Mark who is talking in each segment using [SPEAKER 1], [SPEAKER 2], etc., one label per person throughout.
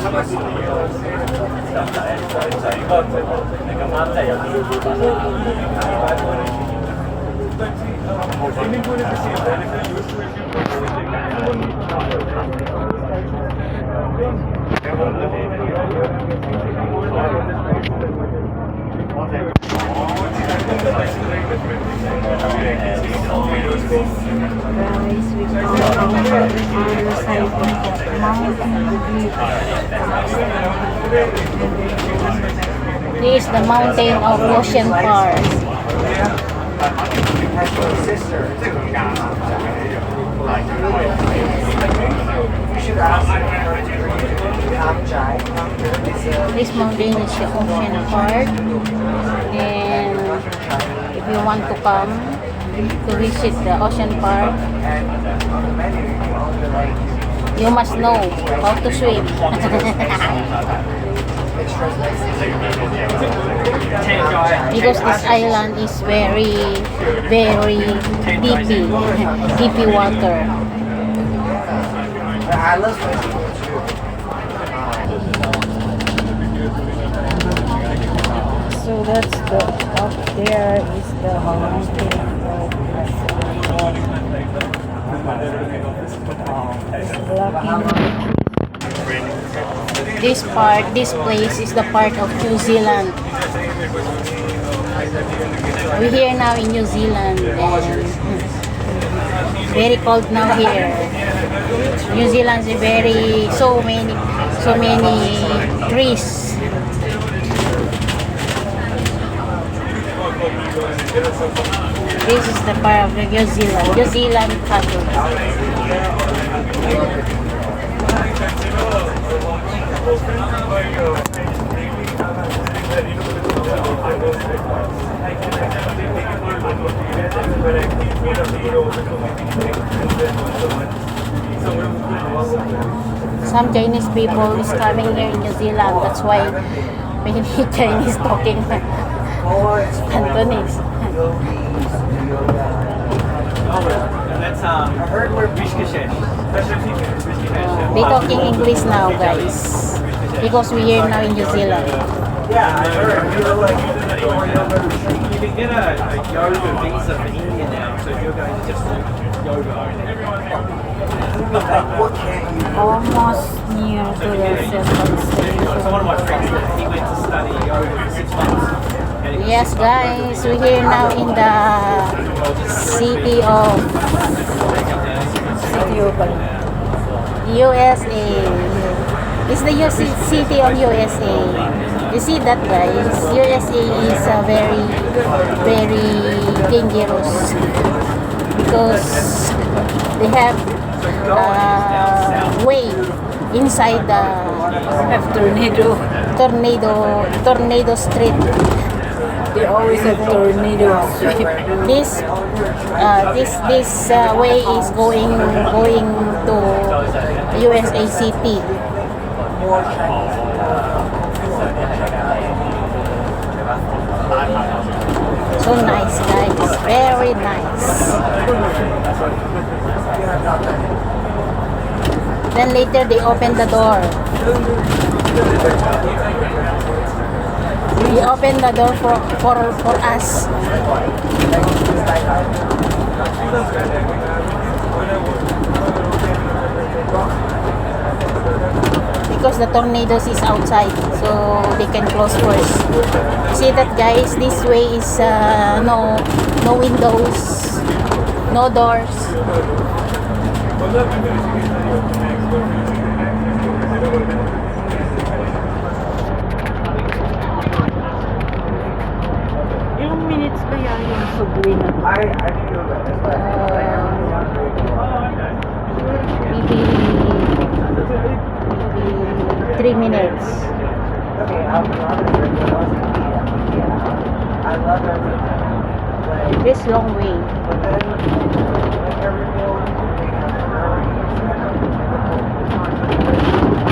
[SPEAKER 1] This is the mountain of Ocean Park. This mountain is the Ocean Park, and if you want to come to visit the Ocean Park, you must know how to swim. Because this island is very deep water. So that's the up there is the mountain of this place is the part of New Zealand. We're here now in New Zealand, and very cold now here. New Zealand is so many trees. This is the part of the New Zealand country. Some Chinese people is coming here in New Zealand. That's why many Chinese talking Cantonese.
[SPEAKER 2] I heard we're Bishkashesh.
[SPEAKER 1] They talking English now, guys, because we're here now in New Zealand.
[SPEAKER 2] Yeah, I heard. You can get a yoga visa for India now, so if you're going to just yoga
[SPEAKER 1] Almost near to the second station.
[SPEAKER 2] So one of my friends, he went to study yoga for 6 months.
[SPEAKER 1] Yes, guys, we're here now in the city of USA. It's the city of USA. You see that, guys? USA is very dangerous because they have wave inside the tornado street.
[SPEAKER 3] They always have tornadoes.
[SPEAKER 1] This way is going to USA City. So nice, guys. Very nice. Then later they open the door. He opened the door for us. Because the tornadoes is outside, so they can close first. See that, guys? This way is no windows, no doors.
[SPEAKER 3] Ilang minutes kaya yung subway na to?
[SPEAKER 1] Maybe 3 minutes. This long way.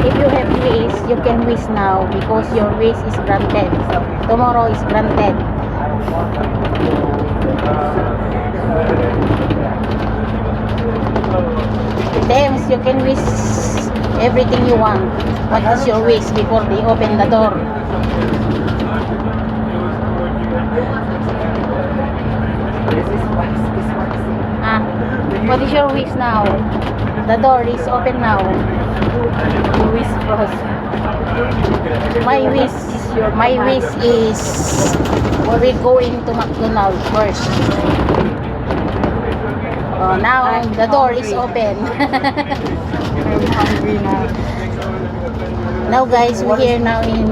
[SPEAKER 1] If you have wish, you can wish now because your wish is granted. Tomorrow is granted. James, you can wish everything you want. What is your wish before they open the door? Ah, what is your wish now? The door is open now.
[SPEAKER 3] Wish first.
[SPEAKER 1] My wish is we're going to McDonald's first. Oh, now the door is open.
[SPEAKER 3] I'm hungry now.
[SPEAKER 1] Now guys, we're here now in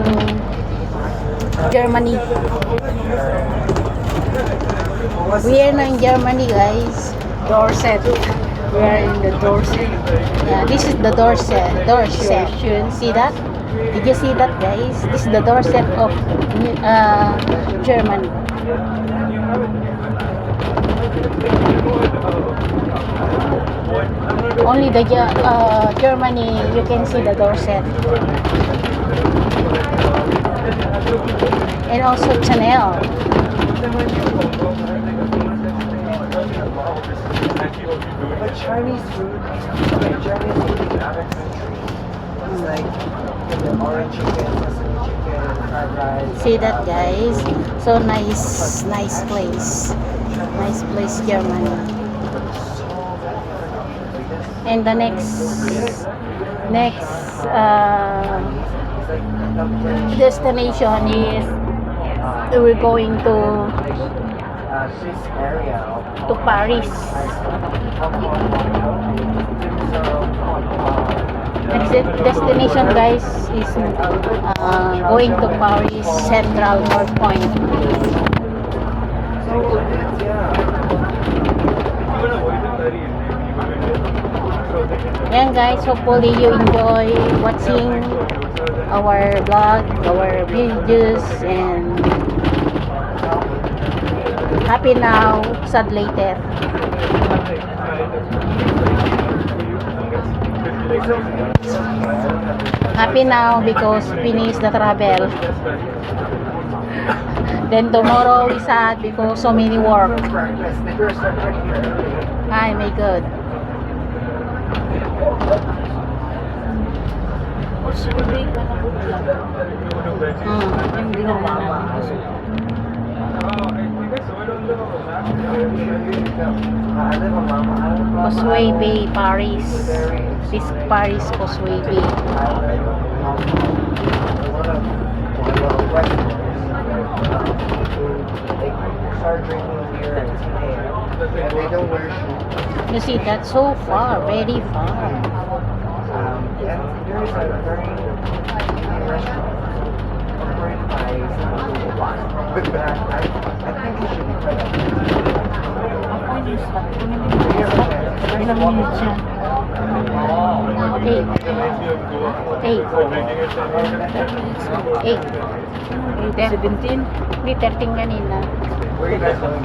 [SPEAKER 1] Germany. We are now in Germany, guys.
[SPEAKER 3] Dorset. We are in the Dorset.
[SPEAKER 1] Yeah, this is the Dorset. See that? Did you see that, guys? This is the Dorset of Germany. Only the Germany you can see the Dorset. And also Chanel.
[SPEAKER 2] But Chinese food, Chinese food in other countries, it's like the orange chicken, sesame chicken, fried rice.
[SPEAKER 1] See that, guys? So nice place. Nice place, Germany. And the next destination is we're going to
[SPEAKER 2] This area of
[SPEAKER 1] Paris. Next destination, guys, is going to Paris Central North Point. Yan guys, hopefully you enjoy watching our vlog, our videos, and happy now, sad later. Happy now because finish the travel. Then tomorrow is sad because so many work. Ay, my God. Hindi na Causeway Bay, Paris. This Paris Causeway Bay.
[SPEAKER 2] Start drinking beer at 10 a.m. and they don't wear shoes.
[SPEAKER 1] You see, that's so far, very far.
[SPEAKER 2] And there is a very restaurant operated by someone who wants. I think it should be quite
[SPEAKER 3] Ilang minutes siya? 17?
[SPEAKER 1] Hindi, 13 kanina.
[SPEAKER 2] Where are you guys going?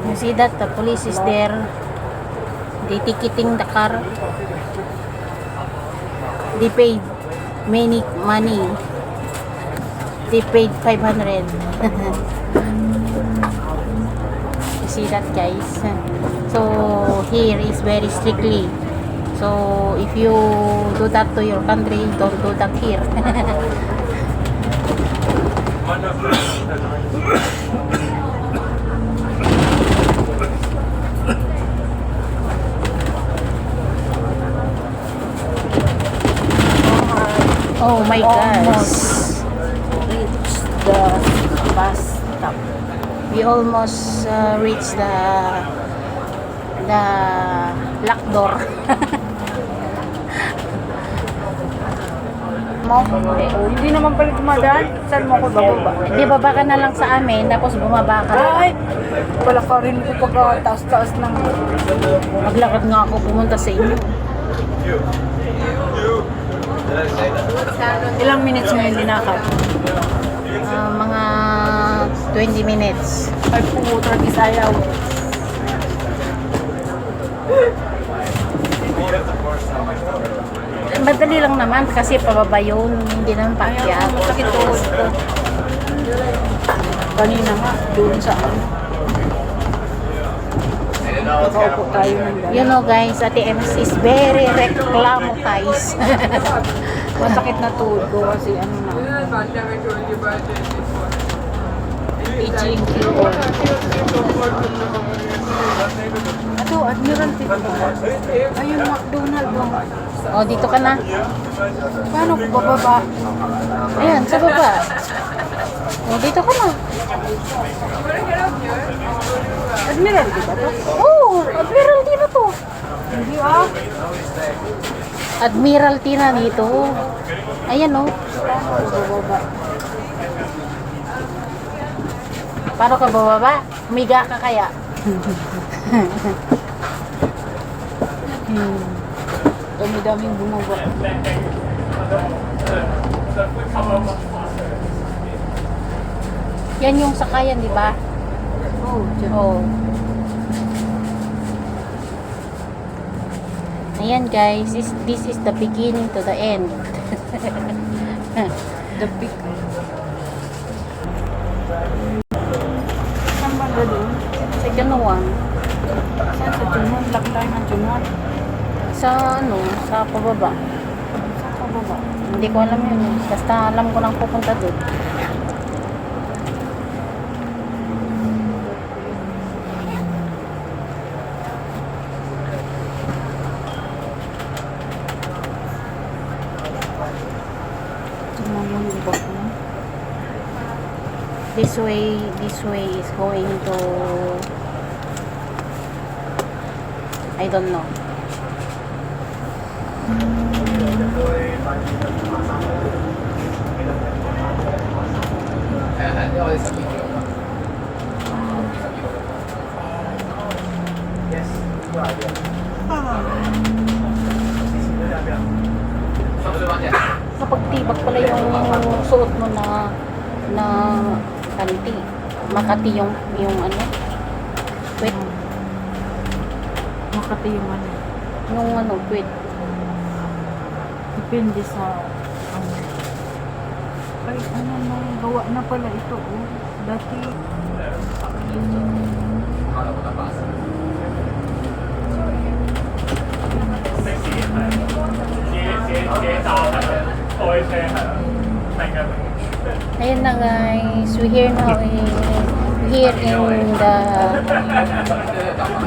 [SPEAKER 1] You see that the police is there. They ticketing the car. They paid many money. They paid 500. You see that, guys? So here is very strictly. So if you do that to your country, don't do that here. Oh my gosh.
[SPEAKER 3] Reached the bus stop.
[SPEAKER 1] We almost reached the lock door.
[SPEAKER 3] Hindi naman pala dumadaan. Saan mo ako bababa?
[SPEAKER 1] Di baba ka na lang sa amin, tapos bumaba ka.
[SPEAKER 3] Ay! Wala ka rin ko pagka taas-taas ng...
[SPEAKER 1] Maglakad nga ako pumunta sa inyo.
[SPEAKER 3] Ilang minutes mo yung linakad?
[SPEAKER 1] Mga 20 minutes.
[SPEAKER 3] Ay, pumunta ng Isayaw.
[SPEAKER 1] Madali lang naman kasi pababa yun, hindi naman paakyat.
[SPEAKER 3] Sakit tuhod ko. Kanina nga, doon sa ano. Nakaupo tayo ng
[SPEAKER 1] You know guys, Ate Ems is very reclamatized.
[SPEAKER 3] Masakit na tuhod ko kasi ano na. Itching floor. Ito, Admiralty ba? Ayun, McDonald ba?
[SPEAKER 1] O, dito ka na.
[SPEAKER 3] Paano ko bababa?
[SPEAKER 1] Ayan, sa baba. O, dito ka na.
[SPEAKER 3] Admiralty ba to?
[SPEAKER 1] Oo, Admiralty na to.
[SPEAKER 3] Hindi ah.
[SPEAKER 1] Admiralty na dito. Ayan o.
[SPEAKER 3] Paano ko bababa?
[SPEAKER 1] Paano ka bababa? Umiga ka kaya?
[SPEAKER 3] Dami-daming bumaba.
[SPEAKER 1] Yan yung sakayan, di ba?
[SPEAKER 3] Oh, dyan.
[SPEAKER 1] Oo. Ayan guys, this is the beginning to the end.
[SPEAKER 3] The big. Saan ba doon?
[SPEAKER 1] Second one.
[SPEAKER 3] Saan sa Junon? Laki tayo ng Junon.
[SPEAKER 1] Sa ano, sa pababa.
[SPEAKER 3] Saan ka baba?
[SPEAKER 1] Hindi ko alam yun. Basta alam ko lang pupunta doon.
[SPEAKER 3] Tingnan mo yung iba ko.
[SPEAKER 1] This way is going to, I don't know. Kapagtibak pala yung suot mo na panty. Makati yung ano. Wait,
[SPEAKER 3] Makati yung ano.
[SPEAKER 1] yung ano, wait.
[SPEAKER 3] Depende sa ano. Ay, ano na, gawa na pala ito. Oh. Dati,
[SPEAKER 1] Ayun na guys, we here now here in the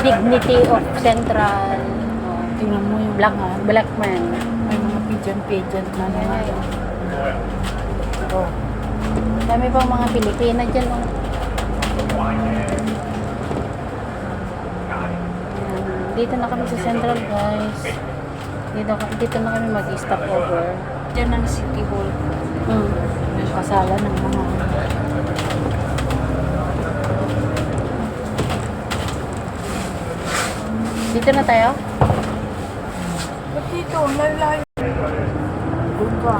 [SPEAKER 1] dignity of Central
[SPEAKER 3] tingnan mo yung mga,
[SPEAKER 1] Blackman.
[SPEAKER 3] may mga pageant na naman.
[SPEAKER 1] Oh. Dami pang mga Pilipina dyan. Oh. Ayan, dito na kami sa Central guys. Dito na kami mag-stop over.
[SPEAKER 3] Diyan ang City Hall. Kasala ng mga
[SPEAKER 1] Dito na tayo?
[SPEAKER 3] ba't dito? Lalayo. Doon ka.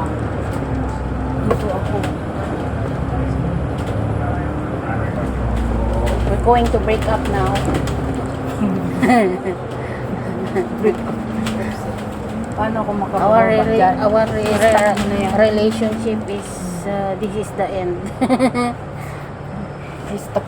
[SPEAKER 3] Dito ako.
[SPEAKER 1] We're going to break up now.
[SPEAKER 3] Paano ako makababa dyan? Start mo na yan.
[SPEAKER 1] relationship is this is the end.
[SPEAKER 3] Stop.